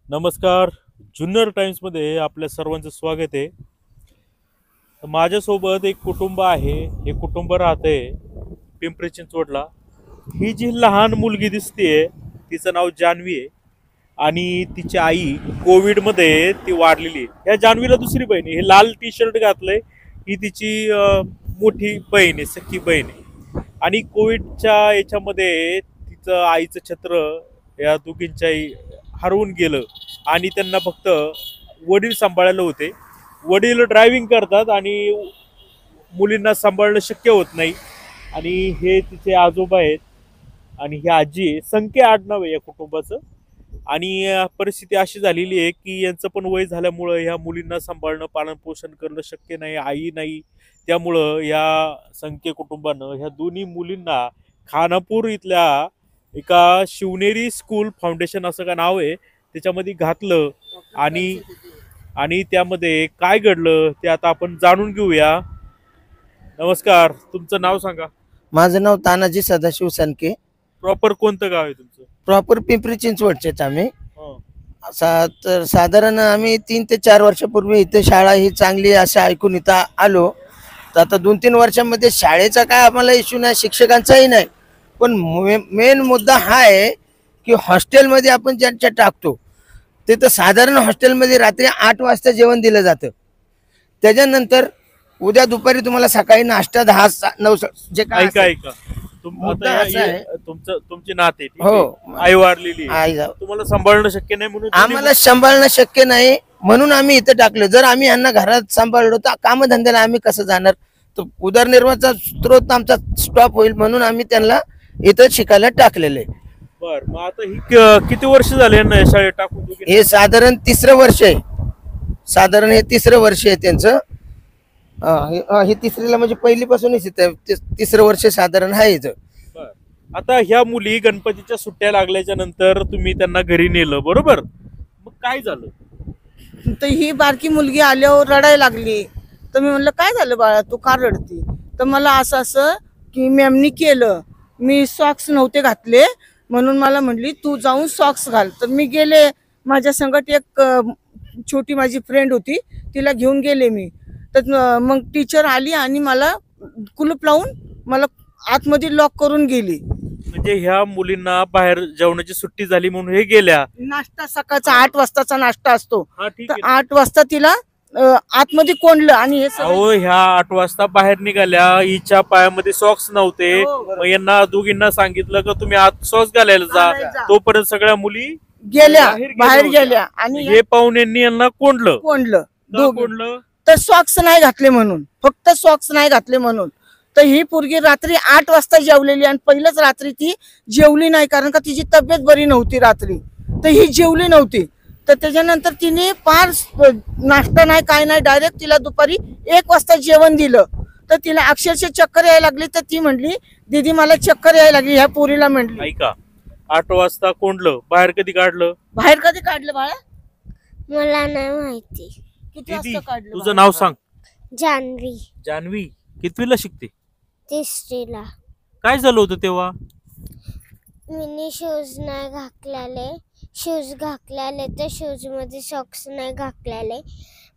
नमस्कार. जुन्नर टाइम्समध्ये आपल्या सर्वांचं स्वागत आहे. माझ्यासोबत एक कुटुंब आहे. हे कुटुंब राहते पिंपरी चिंचवडला. ही जी लहान मुलगी दिसते तिचं नाव जान्हवी आहे आणि तिची आई कोविडमध्ये ती वारलेली आहे. या जान्हवीला दुसरी बहीण आहे. हे लाल टी शर्ट घातलंय ही तिची मोठी बहीण आहे, सख्खी बहीण आहे. आणि कोविडच्या याच्यामध्ये तिचं आईचं छत्र या दोघींच्याही हरवून गेलं आणि त्यांना फक्त वडील सांभाळायला होते. वडील ड्रायव्हिंग करतात आणि मुलींना सांभाळणं शक्य होत नाही. आणि हे तिचे आजोबा आहेत आणि ही आजी आहे. संख्या आडनाव आहे या कुटुंबाचं. आणि परिस्थिती अशी झालेली आहे की यांचं पण वय झाल्यामुळं ह्या मुलींना सांभाळणं, पालनपोषण करणं शक्य नाही, आई नाही. त्यामुळं या संख्या कुटुंबानं ह्या दोन्ही मुलींना खानापूर इथल्या एका शिवनेरी स्कूल फाउंडेशन असं का नाव आहे त्याच्यामध्ये घातलं. आणि आणि त्यामध्ये काय घडलं ते आता आपण जाणून घेऊया. नमस्कार, तुमचं नाव सांगा. माझं नाव तानाजी सदाशिव सनके. प्रॉपर कोणतं गाव आहे तुमचं? प्रॉपर पिंपरी चिंचवडचेच आम्ही. हं. तर साधारण आम्ही 3 ते 4 वर्षापूर्वी इथे शाळा ही चांगली असं ऐकून इथं आलो. तर आता 2-3 वर्षांमध्ये शाळेचा काय आम्हाला इश्यू नाही, शिक्षकांचाही नाही. पण मेन मुद्दा हा आहे की हॉस्टेलमध्ये आपण ज्यांच्या टाकतो ते तर साधारण हॉस्टेलमध्ये रात्री 8 वाजता जेवण दिलं जातं. त्याच्यानंतर उद्या दुपारी तुम्हाला सकाळी नाश्ता 10-9 जे काय ऐका ऐका मुद्दा असा आहे. तुमची नाते हो. आई वारलेली आहे. आई तुम्हाला सांभाळणं शक्य नाही म्हणून आम्हाला सांभाळणं शक्य नाही म्हणून आम्ही इथं टाकलं. जर आम्ही यांना घरात सांभाळलो तर कामधंद्याला आम्ही कसं जाणार? तर उदरनिर्वाहाचा स्त्रोत आमचा स्टॉप होईल म्हणून आम्ही त्यांना इथं शिकायला टाकलेले. बर, मग आता ही किती वर्ष झाले यांना या शाळेत टाकून? हे साधारण 3रं वर्ष आहे. साधारण हे 3रं वर्ष आहे त्यांचं. हे 3रीला म्हणजे पहिलीपासूनच इथं 3रं वर्ष साधारण आहे इथं. बर, आता ह्या मुली गणपतीच्या सुट्ट्या लागल्याच्या नंतर तुम्ही त्यांना घरी नेलं, बरोबर? मग काय झालं? तर ही बारकी मुलगी आल्यावर रडायला लागली. तर मी म्हणलं काय झालं बाळा, तू का रडती? तर मला असं असं की मॅमनी केलं, मी सॉक्स नव्हते घातले म्हणून मला म्हणली तू जाऊन सॉक्स घाल. तर मी गेले. माझ्या संगत एक छोटी माझी फ्रेंड होती, तिला घेऊन गेले मी. तर मग टीचर आली आणि मला कुलूप लावून मला आतमध्ये लॉक करून गेली. म्हणजे ह्या मुलींना बाहेर जेवणाची सुट्टी झाली म्हणून हे गेल्या. नाश्ता सकाळचा 8 वाजताचा नाश्ता असतो. हा, ठीक तर आहे. 8 वाजता तिला आतमध्ये कोंडलं आणि हे सगळं अहो, ह्या 8 वाजता बाहेर निघाल्या, हिच्या पायामध्ये सॉक्स नव्हते. हो, मग यांना दोघींना सांगितलं का तुम्ही आत सॉक्स घालायला घालायला जा. जा. तोपर्यंत सगळ्या मुली गेल्या बाहेर होत्या. गेल्या आणि हे पाहून यांनी यांना कोंडलं. कोंडलं का दोघं. कोंडलं? तर सॉक्स नाही घातले म्हणून, फक्त सॉक्स नाही घातले म्हणून. तर ही पोरगी रात्री 8 वाजता जेवलेली आणि पहिलंच रात्री ती जेवली नाही कारण का तिची तब्येत बरी नव्हती रात्री. तर ही जेवली नव्हती. तर त्याच्यानंतर तिने फार नाश्ता नाही काय नाही, डायरेक्ट तिला दुपारी 1 वाजता जेवण दिलं. तर तिला अक्षरशः चक्कर यायला लागली. तर ती म्हणली दीदी मला चक्कर यायला लागली. ह्या पोरीला म्हणली. ऐका, 8 वाजता कोंडलं, बाहेर कधी काढलं? बाहेर कधी काढलं बाळा? मला नाही माहिती. किती वाजता काढलं? तुझं नाव सांग. जान्हवी, जान्हवी कितवीला शिकते? 3रीला. काय झालं होतं तेव्हा? मिनी शूज नाही घातलेले, शूज घातलेले तर शूज मध्ये सॉक्स नाही घातलेले.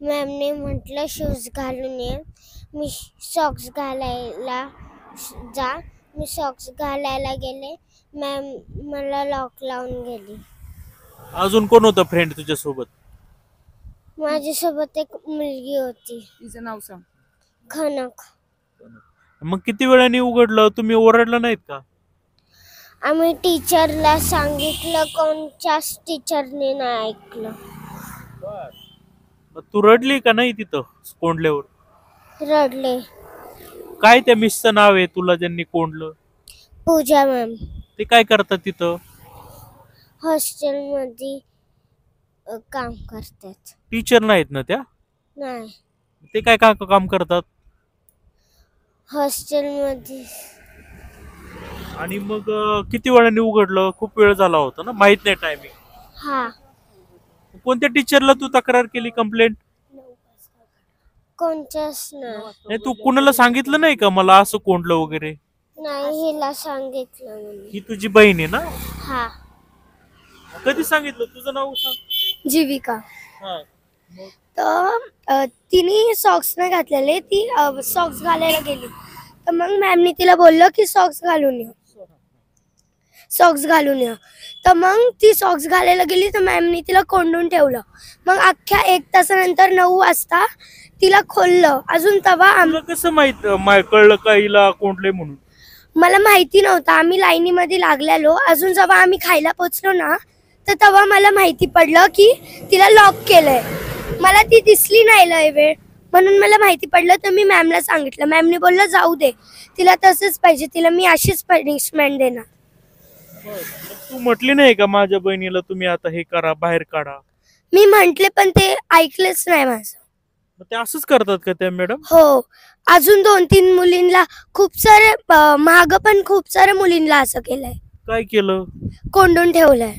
मॅमने म्हटलं शूज घालून ये. मी सॉक्स घालायला जा. मी सॉक्स घालायला गेले. मॅम मला लॉक लावून गेली. अजून कोण होतं फ्रेंड तुझ्यासोबत? माझ्यासोबत एक मुलगी होती, तिचं नाव सांग. खनक. मग किती वेळाने उघडलं? तुम्ही ओरडला नाहीत का? आम्ही टीचरला सांगितलं, कोणच्याच टीचरने नाही ऐकलं. मग तू रडली का नाही तिथं कोंडल्यावर? रडले. काय त्या मिसचं नाव आहे तुला ज्यांनी कोंडलं? पूजा मॅम. ते काय करतात तिथं? हॉस्टेलमध्ये काम करतात. टीचर नाहीत ना त्या? नाही, ते काय काम करतात? हॉस्टेलमध्ये. आणि मग किती वेळाने उघडलं? खूप वेळ झाला होता ना, माहित नाही टायमिंग. हा, कोणत्या टीचरला तू तक्रार केली, कंप्लेंट? कोणच्याच नाही. नाही, तू कुणाला सांगितलं नाही का मला असं कोंडलं वगैरे? नाही, हिला सांगितलं म्हणून. ही तुझी बहीण आहे ना? हा, कधी सांगितलं? तुझं नाव सांग. जीविका. हा. तर तिने सॉक्स नाही घातलेले, ती सॉक्स घालायला गेली. तर मग मॅमनी तिला बोललं की सॉक्स घालून ये, सॉक्स घालून ये. तर मग ती सॉक्स घालायला गेली तर मॅमनी तिला कोंडून ठेवलं. मग अख्ख्या 1 तासानंतर 9 वाजता तिला खोललं. अजून तेव्हा तुला कसं कळलं का हिला कोंडले म्हणून? मला माहिती नव्हतं. आम्ही लाईनीमध्ये लागलेलो. अजून जेव्हा आम्ही खायला पोचलो ना, तर तेव्हा मला माहिती पडलं की तिला लॉक केलंय. मला ती दिसली नाही लय वेळ, म्हणून मला माहिती पडलं. तर मी मॅमला सांगितलं. मॅमने बोललं जाऊ दे, तिला तसंच पाहिजे, तिला मी अशीच पनिशमेंट देणार. तू म्हटली नाही का माझ्या बहिणीला तुम्ही आता हे करा, बाहेर काढा? मी म्हंटले पण ते ऐकलंच नाही माझं. मग ते असंच करतात का त्या मॅडम? हो, अजून 2-3 मुलींना, खूप सारे माग पण खूप साऱ्या मुलींना असं केलंय, काय केलं? कोंडून ठेवलंय.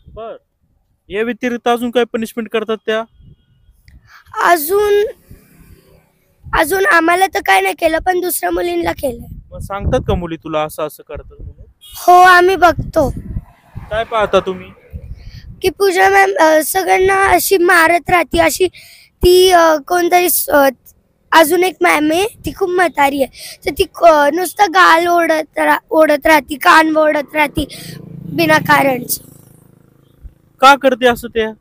बर, या व्यतिरिक्त अजून काय पनिशमेंट करतात त्या? अजून आम्हाला तर काय नाही केलं, पण दुसऱ्या मुलींना केलंय. मग सांगतात का मुली तुला असं असं करतात म्हणून? हो, आम्ही बघतो काय पाहता तुम्ही? की पूजा मॅम सगळ्यांना अशी मारत राहते. अशी ती कोणतरी अजून एक मॅम आहे, ती खूप म्हातारी आहे. तर ती नुसतं गाल ओढत राहते, कान ओढत राहते बिनाकारणच. का करते असं त्या?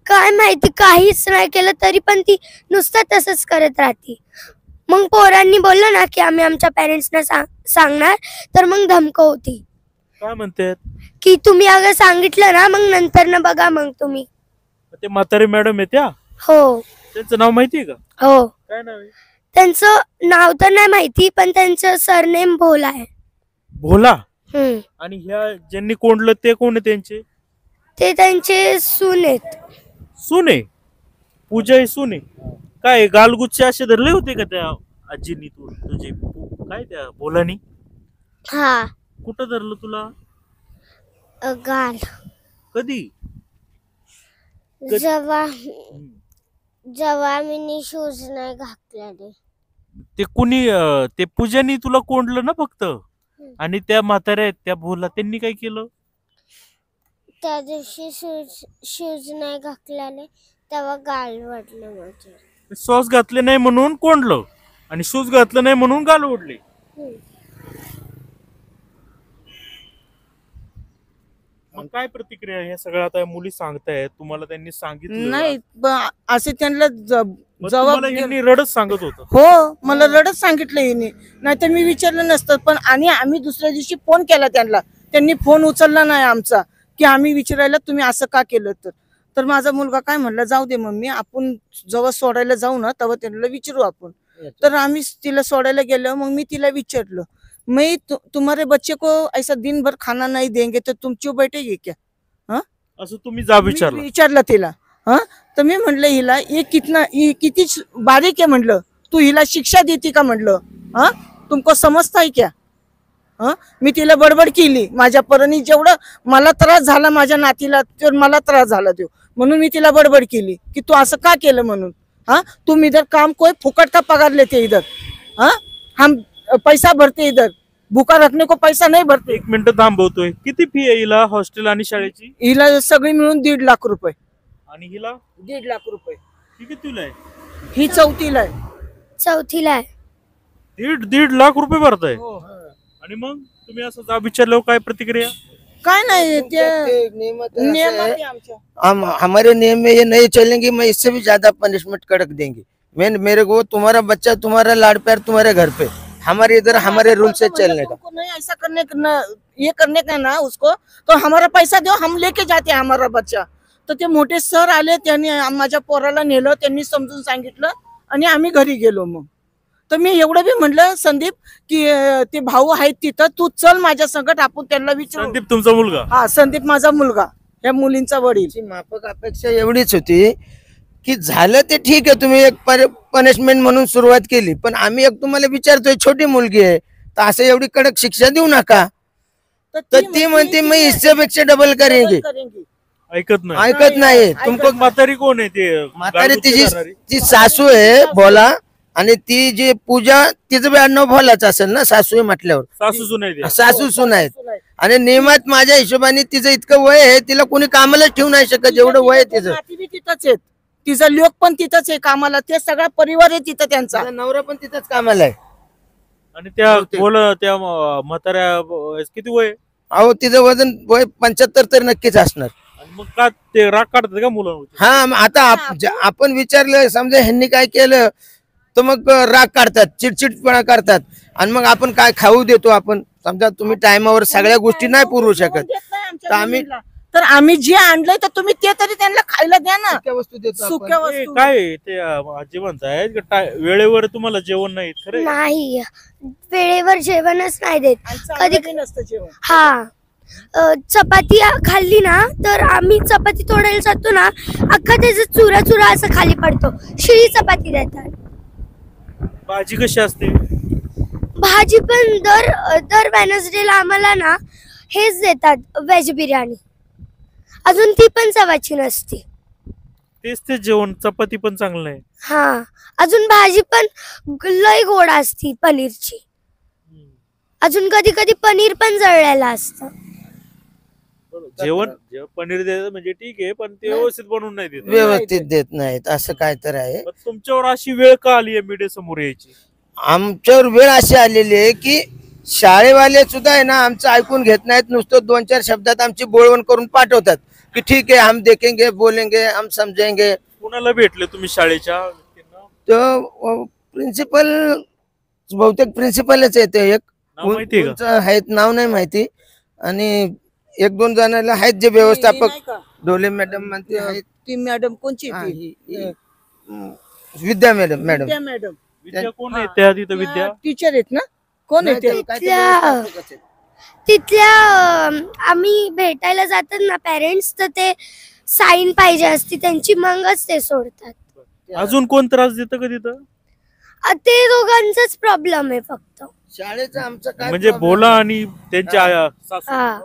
काय माहिती, काहीच नाही केलं तरी पण ती नुसतं तसंच करत राहते. मग पोरांनी बोललं ना की आम्ही आमच्या पेरेंट्सना सांगणार, तर मग धमकवती काय म्हणतात? की तुम्ही अगर सांगितलं ना, मग नंतर ना बघा मग तुम्ही. ते म्हातारी मॅडम आहे त्या? हो त्यांचं नाव माहितीये का? हो, काय नाव आहे? त्यांचं नाव तर नाही माहिती, पण त्यांचं सरनेम भोला आहे. भोला? आणि ह्या ज्यांनी कोंडलं ते कोण आहे त्यांचे? ते त्यांचे सून आहेत. सुने? पूजा ही सुने? काय गालगुच्चे असे धरले होते का त्या आजीनी तुझे काय त्या भोलानी? हा, कुठं धरलं तुला? गाल. कधी? जेव्हा मी शूज नाही घातलेले. ते कुणी ते पूजानी तुला कोंडलं ना फक्त, आणि त्या म्हाताऱ्या आहेत त्या भोला, त्यांनी काय केलं? त्या दिवशी शूज नाही घातलेले, तेव्हा गाल वाटलं माझे. सॉक्स घातले नाही म्हणून कोंडलं, आणि शूज घातलं नाही म्हणून गाल ओढले. मग काय प्रतिक्रिया ह्या सगळ्या आता मुली सांगतायत तुम्हाला? त्यांनी सांगितलं नाही, असे त्यांना मग जबाब तुम्हाला ह्यांनी रडत सांगत होतं? हो, मला रडत सांगितलं हिने, नाहीतर मी विचारलं नसतं. पण आणि आम्ही दुसऱ्या दिवशी फोन केला त्यांना, त्यांनी फोन उचलला नाही आमचा, की आम्ही विचारायला तुम्ही असं का केलं. तर माझा मुलगा काय म्हणला, जाऊ दे मम्मी, आपण जेव्हा सोडायला जाऊ ना तेव्हा त्यांना विचारू आपण. तर आम्ही तिला सोडायला गेलो. मग मी तिला विचारलं, मैं तुम्हारे बच्चे को ऐसा दिन भर खाना नहीं देंगे तो तुम चुप बैठेगी क्या? हाँ, असं तुम्ही जा विचारलं? विचारलं तिला. हा, तर मी म्हणलं हिला किती बारीक आहे म्हणलं, तू हिला शिक्षा देती का म्हणलं. हा, तुमको समजताय क्या? हा, मी तिला बडबड केली. माझ्या परीने जेवढं मला त्रास झाला माझ्या नातीला, तर मला त्रास झाला तो, म्हणून मी तिला बडबड केली की तू असं का केलं म्हणून. हाँ, तुम इधर काम कोई फुकट का पगार लेते इधर. हाँ, हम पैसा भरते इधर, भूखा रखने को पैसा नहीं भरते. 1 मिनिट थांबवतोय. किती फी आहे हिला हॉस्टेल आणि शाळेची? हिला सगळी मिळून 1.5 लाख रुपये. आणि हिला 1.5 लाख रुपये. ही कितीला आहे? ही 4थीला आहे. 4थीला आहे. 1.5 लाख रुपये भरताय? आणि मग तुम्ही असं जा विचारल्यावर काय प्रतिक्रिया? काय नाही, ते नियम आहे आमच्या. हम हमारे नियम में ये नहीं चलेंगे, मैं इससे भी ज्यादा पनिशमेंट कड़क देंगे. मेरे को तुम्हारा बच्चा, तुम्हारा लाड़ प्यार तुम्हारे घर पे, हमारे इधर हमारे रूल से चलने का. नहीं ऐसा ये करने का ना उसको, तो हमारा पैसा दो, हम लेके जाते हैं हमारा बच्चा. तर ते मोठे सर आले, त्यांनी माझ्या पोराला नेलं, त्यांनी समजून सांगितलं आणि आम्ही घरी गेलो. मग तर मी एवढं बी म्हटलं संदीप की ते भाऊ आहेत तिथं, तू चल माझ्या संगत, आपण त्यांना विचारू. संदीप तुमचा मुलगा? हा, संदीप माझा मुलगा, या मुलींचा वडील. माफक अपेक्षा एवढीच होती की झालं ते ठीक आहे, तुम्ही एक पनिशमेंट म्हणून सुरुवात केली, पण आम्ही एक तुम्हाला विचारतोय, छोटी मुलगी आहे तर असं एवढी कडक शिक्षा देऊ नका. तर ती म्हणते मी इससेपेक्षा डबल करेंगे. ऐकत नाही? ऐकत नाही. तुमको म्हातारी कोण आहे? ते म्हातारी गालगुच्चे धरणारी? ती सासू आहे भोला, आणि ती जी पूजा, तिचं बी आडनाव भोलाच असेल ना, सासू आहे म्हटल्यावर. सासू सुन आहे त्या? सासू सून आहेत. आणि नियमात माझ्या हिशोबाने तिचं इतकं वय आहे, तिला कोणी कामाला ठेवू नाही शकत जेवढं वय आहे तिचं. नाती बी तिथंच आहेत, तिचा लोक पण तिथंच आहे कामाला, ते सगळा परिवार आहे तिथं त्यांचा. तिचा नवरा पण तिथंच कामाला आहे. आणि त्या बहुतेक. त्या म्हाताऱ्या किती वय? अहो तिचं वजन वय 75 तर नक्कीच असणार. आणि मग का ते राग काढतात का मुलांवर? हा मग आता आपण विचारलं समजा ह्यांनी काय केलं तर मग राग काढतात, चिडचिडपणा करतात, आणि मग आपण काय खाऊ देतो. आपण समजा तुम्ही टायमावर सगळ्या गोष्टी नाही पुरवू शकत, तर आम्ही तर आम्ही जे आणलंय तर तुम्ही ते तरी त्यांना खायला द्या ना, सुक्या वस्तू देतो आपण. सुक्या ते वस्तू. काय ते आजी म्हणतायत वेळेवर तुम्हाला जेवण नाही खरं? नाही, वेळेवर जेवणच नाही देत. आणि चांगलं कधी- बी नसतं जेवण. हा, चपाती खाल्ली ना तर आम्ही चपाती तोडायला जातो ना, अख्खा त्याचा चुरा चुरा असं खाली पडतो. शिळी चपाती देतात. भाजी कशी असते? भाजी पण दर वेनसडेला आम्हाला ना हेच देतात, व्हेज बिर्याणी. अजून ती पण चवाची नसते. तेच जेवण, चपाती पण चांगलं नाही. हा, अजून भाजी पण लय गोड असती पनीरची. अजून कधी कधी पनीर पण जळलेलं असतं. जेवण पनीर द्यायचं म्हणजे ठीक आहे, पण ते व्यवस्थित बनवून नाही देत. व्यवस्थित देत नाहीत, असं काय तर आहे. मग तुमच्यावर अशी वेळ का आली आहे मीडिया समोर यायची? आमच्यावर वेळ अशी आलेली आहे की शाळेवाले सुद्धा आहे ना आमचं ऐकून घेत नाहीत. नुसतं 2-4 शब्दात आमची बोलवण करून पाठवतात की ठीक आहे हम देखेंगे, बोलेंगे, हम समजेंगे. कुणाला भेटले तुम्ही शाळेच्या व्यक्तींना? तो प्रिन्सिपल, बहुतेक प्रिन्सिपलच आहे ते. एक नाव माहितीये का? कोणचं आहेत नाव नाही माहिती, आणि 1-2 जणांना आहेत जे व्यवस्थापक, नाही का? ढोले मॅडम म्हणते आहेत. ती मॅडम कोणची हा, ती? विद्या मॅडम. त्या मॅडम विद्या कोण आहे त्या तिथं? विद्या टीचर आहेत ना? कोण आहे ते? तिथल्या आम्ही भेटायला जातात ना पेरेंट्स, तर ते साईन पाहिजे असती त्यांची, मगच ते सोडतात. अजून कोण त्रास देतं का तिथं? ते दोघांचाच प्रॉब्लेम आहे फक्त. शाळेचं आमचं काय म्हणजे problem भोला नाही. आणि त्यांच्या सासू. हा,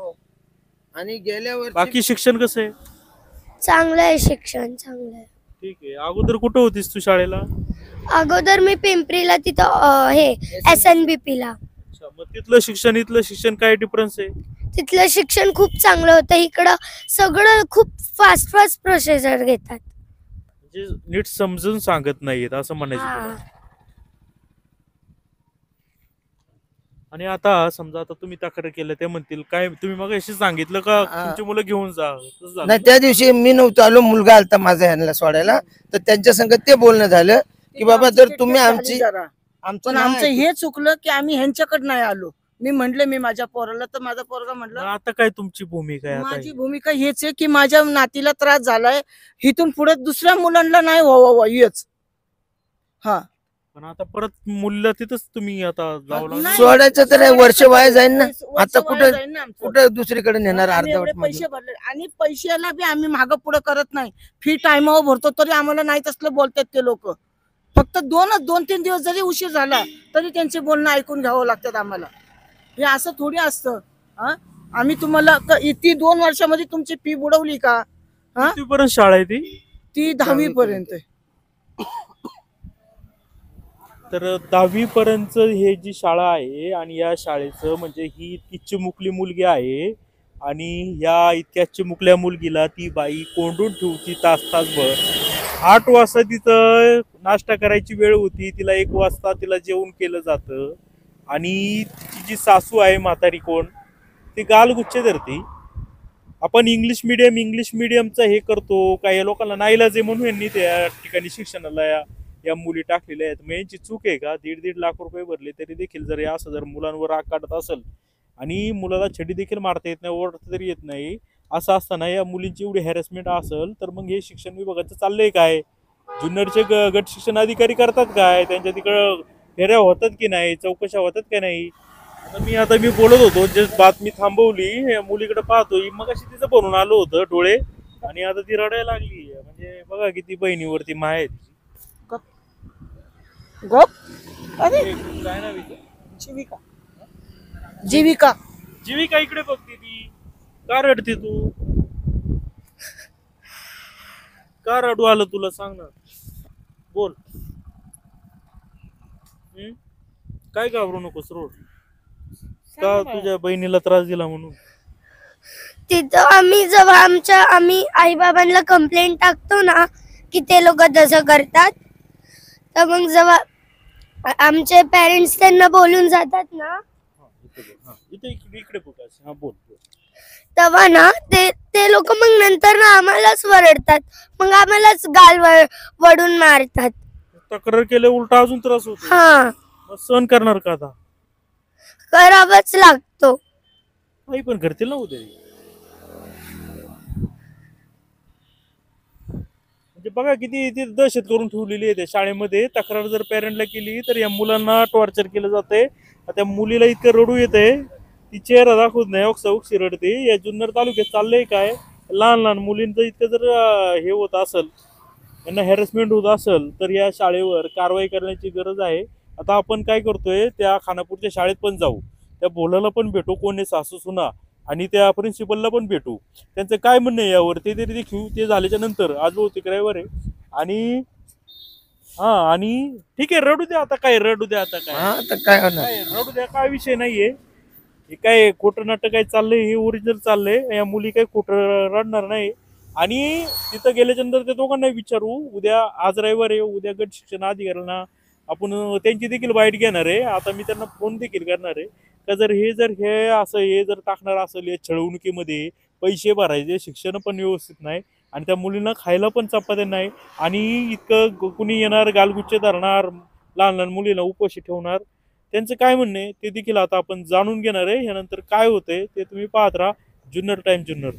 आणि गेल्या वर्षी बाकी शिक्षण कसं आहे? चांगलं आहे शिक्षण, चांगलं आहे. ठीक आहे. अगोदर कुठं होतीस तू शाळेला? अगोदर मी पिंपरीला तिथं हे SNBP ला. अच्छा, मग तिथलं शिक्षण इथलं शिक्षण काय डिफरन्स आहे? तिथलं शिक्षण खूप चांगलं होतं. इकडं सगळं खूप फास्ट फास्ट प्रोसिजर घेतात. म्हणजे नीट समजून सांगत नाहीयेत असं म्हणायचं हा. तुला. आणि आता समजा आता तुम्ही तक्रार केलं, ते म्हणतील काय तुम्ही मग अशी सांगितलं का तुमची मुलं घेऊन जा, तसं झालं? नाही, त्या दिवशी मी नव्हतो आलो, मुलगा आलता माझा ह्यांना सोडायला, तर त्यांच्या संग ते बोलणं झालं की बाबा जर तुम्ही आमची पण आमचं हे चुकलं की आम्ही ह्यांच्याकडे नाही आलो. मी म्हंटले मी माझ्या पोराला, तर माझा पोरगा मग म्हटलं आता काय तुमची भूमिका आहे? माझी आता भूमिका हेच आहे की माझ्या नातीला त्रास झालाय, इथून पुढे दुसऱ्या मुलांना नाही व्हावं हेच. हा, पण आता परत मुलं तिथंच तुम्ही आता जावं लागलं. नाही. सोडायचं तर आहे, वर्ष वाया जाईल ना. वर्ष आता वाया कुठं जाईल ना आमचं. कुठं दुसरीकडे नेणार आम्ही एवढे अर्धवट पैसे भरले आणि पैशाला बी आम्ही मागं पुढे करत नाही. फी टायमावर भरतो तरी आम्हाला नाही तसलं बोलतात ते लोक. फक्त 2-3 दिवस जरी उशीर झाला तरी त्यांचे बोलणं ऐकून घ्यावं लागतात आम्हाला. हे असं थोडी असतं. हा, आम्ही तुम्हाला ती 2 वर्षामध्ये तुमची फी बुडवली का? हा, कितवीपर्यंत शाळा आहे ती? ती 10वी पर्यंत. तर 10वी पर्यंत हे जी शाळा आहे, आणि या शाळेचं म्हणजे ही इतकी चिमुकली मुलगी आहे, आणि या इतक्या चिमुकल्या मुलगीला ती बाई कोंडून ठेवती तासभर. 8 वाजता तिथं नाश्ता करायची वेळ होती, तिला 1 वाजता तिला जेवण केलं जातं, आणि तिची जी सासू आहे म्हातारी कोण, ती गालगुच्छ धरती. आपण इंग्लिश मिडियमचं हे करतो काय, या लोकांना नाईलाज आहे म्हणून यांनी त्या ठिकाणी शिक्षणाला या मुली टाकलेल्या आहेत. मग यांची चूक आहे का? 1.5 लाख रुपये भरले तरी देखील जर असं जर मुलांवर राग काढत असेल, आणि मुलाला छडी देखील मारता येत नाही, ओरडता तरी येत नाही, असं असताना या मुलींची एवढी हॅरेसमेंट असेल, तर मग हे शिक्षण विभागाचं चाललंय काय? जुन्नरचे गट शिक्षण अधिकारी करतात काय? त्यांच्या तिकडं फेऱ्या होतात की नाही, चौकशा होतात की नाही? आता मी बोलत होतो, जे बातमी थांबवली, या मुलीकडे पाहतोय, मग अशी तिचं बनून आलो होतं डोळे, आणि आता ती रडायला लागली. म्हणजे बघा किती बहिणीवरती माया आहे तिची. गप. अरे काय नाव आहे? जीविका. जीविका. जीविका इकडे बघते ती. का रडते तू? का रडू आलं तुला, सांग ना, बोल. काय घाबरू नकोस, रोड का तुझ्या बहिणीला त्रास दिला म्हणून? तिथं जेव्हा आम्ही आई बाबांना कंप्लेंट टाकतो ना की ते लोक तसं करतात, तर मग जेव्हा आमचे पेरेंट्स त्यांना बोलून जातात ना, इकडे फोकस. हा बोल. तेव्हा ना ते लोक मग नंतर ना आम्हालाच वरडतात, मग आम्हालाच वडून मारतात. तक्रार केले उलटा अजून त्रास होतो. हा, मग सहन करणार का आता? करावाच लागतो. काही पण करतील ना उद्या. म्हणजे बघा किती ती दहशत करून ठेवलेली आहे त्या शाळेमध्ये. तक्रार जर पॅरेंटला केली तर या मुलांना टॉर्चर केलं जातंय. त्या मुलीला इतकं रडू येतंय, ती चेहरा दाखवत नाही, उक्सी रडते. या जुन्नर तालुक्यात चाललंय काय, लहान लहान मुलींचं इतकं जर हे होत असेल, त्यांना हॅरेसमेंट होत असेल, तर या शाळेवर कारवाई करण्याची गरज आहे. आता आपण काय करतोय, त्या खानापूरच्या शाळेत पण जाऊ, त्या बोलायला पण भेटू, कोण आहे सासू सुना, आणि त्या प्रिन्सिपलला पण भेटू. त्यांचं काय म्हणणं आहे यावर ते तरी देखील. ते झाल्याच्या नंतर आज बहुतेक रविवार आहे. आणि आणि ठीक आहे, रडू द्या आता, काय रडू द्या आता, हा तर काय होणार. काय रडू द्या, काय विषय नाहीये. हे काय खोटं नाटक काय चाललंय, हे ओरिजिनल चाललंय. या मुली काय खोटं रडणार नाही. आणि तिथं गेल्याच्या नंतर त्या दोघांना विचारू, उद्या, आज रविवार आहे, उद्या गट शिक्षण अधिकाऱ्यांना आपण त्यांची देखील बाईट घेणार आहे. आता मी त्यांना फोन देखील करणार आहे का जर हे असं हे जर टाकणार असेल या छळवणुकीमध्ये, पैसे भरायचे, शिक्षण पण व्यवस्थित नाही, आणि त्या मुलींना खायला पण चपात्या नाही, आणि इतकं कुणी येणार, गालगुच्चे धरणार, लहान लहान मुलींना उपाशी ठेवणार, त्यांचं काय म्हणणं आहे ते देखील आता आपण जाणून घेणार आहे. यानंतर काय होतंय ते तुम्ही पाहत राहा जुन्नर टाइम जुन्नर.